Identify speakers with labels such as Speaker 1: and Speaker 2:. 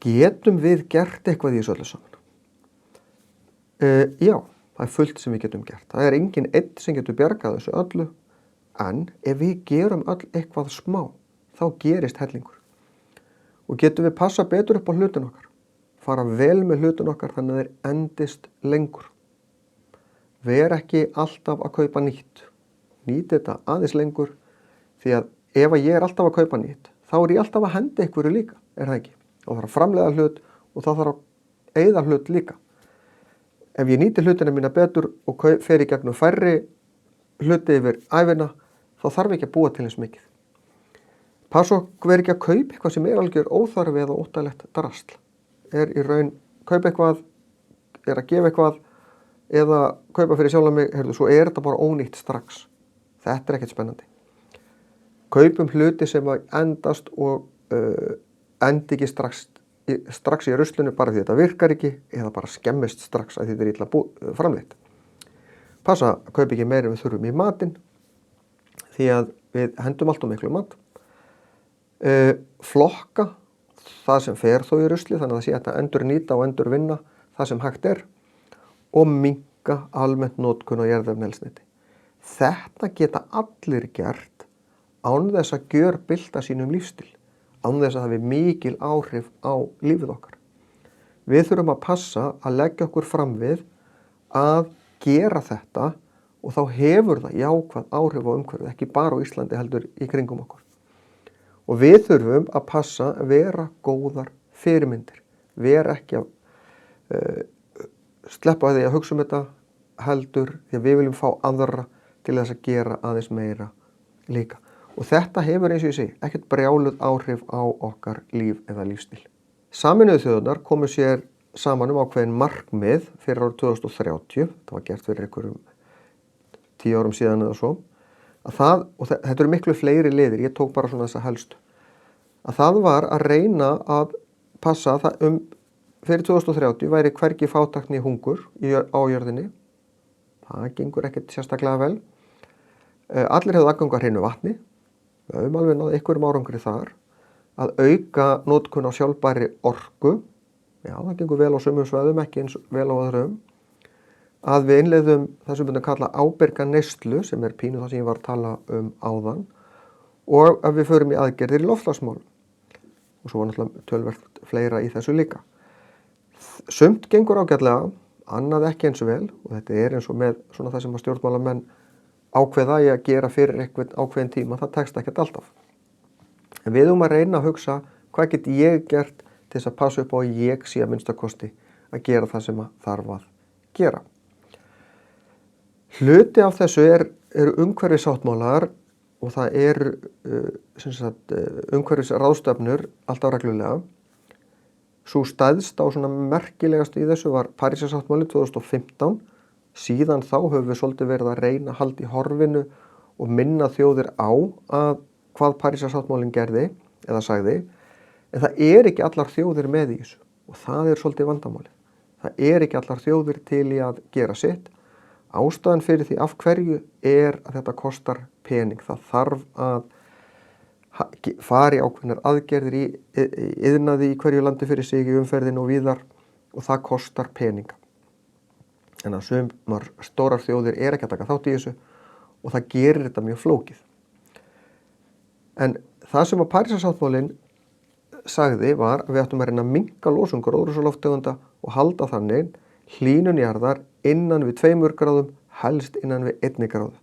Speaker 1: Getum við gert eitthvað í þessu öllu saman? Já, það fullt sem við getum gert. Það engin einn sem getur bjargað þessu öllu, en ef við gerum öll eitthvað smá, þá gerist hellingur. Og getum við passa betur upp á hlutin okkar, fara vel með hlutin okkar þannig að þeir endist lengur. Ver ekki alltaf að kaupa nýtt. Nýt þetta aðeins lengur, því að ef ég alltaf að kaupa nýtt, þá ég alltaf að henda einhverju líka, það ekki? Og það þarf að framleiða hlut og það þarf að eyða hlut líka. Ef ég nýti hlutina mína betur og fer í gegnum færri hluti yfir ævina, þá þarf ekki að búa til eins mikið. Passa okkur verið ekki að kaupa eitthvað sem algjör óþarfi eða óttalegt drasl. Í raun kaupa eitthvað, að gefa eitthvað eða kaupa fyrir sjálf mig, svo þetta bara ónýtt strax. Þetta ekkert spennandi. Kaupum hluti sem endast og endi ekki strax í ruslinu bara því þetta virkar ekki eða bara skemmist strax að þetta illa framleitt. Passa að kaupa ekki meira en við þurfum í matinn því að við hendum allt miklu mat. Flokka það sem fer þó í rusli þannig að það sé að endur nýta og endur vinna það sem hægt og minnka almennt notkun á jarðefnaeldsneyti. Þetta geta allir gert án þess að gjörbylta sínum lífsstíl. Án þess að það hafi mikil áhrif á lífið okkar. Við þurfum að passa að leggja okkur fram við að gera þetta og þá hefur það jákvæð áhrif á umhverfið, ekki bara á Íslandi heldur í kringum okkur. Og við þurfum að passa að vera góðar fyrirmyndir. Vera ekki að sleppa því að hugsa þetta heldur því að við viljum fá aðra til þess að gera aðeins meira líka. Og þetta hefur eins og ég segi, ekkert brjáluð áhrif á okkar líf eða lífstíl. Sameinuðu þjóðirnar komu sér saman ákveðin markmið fyrir árið 2030, það var gert fyrir einhverjum 10 árum síðan eða svo, og þetta eru miklu fleiri liðir, ég tók bara svona þessa helstu, að það var að reyna að passa það fyrir 2030 væri hvergi fátækni hungur á jörðinni, það gengur ekkert sérstaklega vel, allir hefðu aðgang að hreinu vatni, við höfum alveg náð einhverjum árangri þar, að auka notkun á sjálfbærri orku, já það gengur vel á sumum svæðum, ekki eins vel á öðrum, að við innleiðum það sem við kalla ábyrga neyslu, sem pínu það sem ég var að tala áðan, og að við förum í aðgerðir í loftslagsmálum. Og svo var náttúrulega töluvert fleira í þessu líka. Sumt gengur ágætlega, annað ekki eins vel, og þetta eins og með svona það sem að stjórnmálamenn ákveða í að gera fyrir einhvern ákveðin tíma, það tekst ekkert alltaf. En við að reyna að hugsa hvað get ég gert til þess að passa upp á að ég sé að minnstakosti að gera það sem þarf að gera. Hluti af þessu eru umhverfisáttmálar og það umhverfisráðstefnur alltaf reglulega. Sú stæðsta og svona merkilegast í þessu var Parísarsáttmáli 2015. Síðan þá höfum við svolítið verið að reyna að halda í horfinu og minna þjóðir á að hvað Parísarsáttmálinn gerði eða sagði, en það ekki allar þjóðir með í þessu og það svolítið vandamáli. Það ekki allar þjóðir til í að gera sitt. Ástæðan fyrir því af hverju að þetta kostar pening. Það þarf að fara í ákveðnar aðgerðir í iðnaði í hverju landi fyrir sig í umferðinu og víðar og það kostar peninga. En að sumar stórar þjóðir ekki að taka þátt í þessu og það gerir þetta mjög flókið. En það sem að Parísarsáttmálinn sagði var að við ættum að reyna að minnka losun gróðurhúsalofttegunda og halda þannig hlýnun jarðar innan við 2 gráðum, helst innan við 1 gráðu.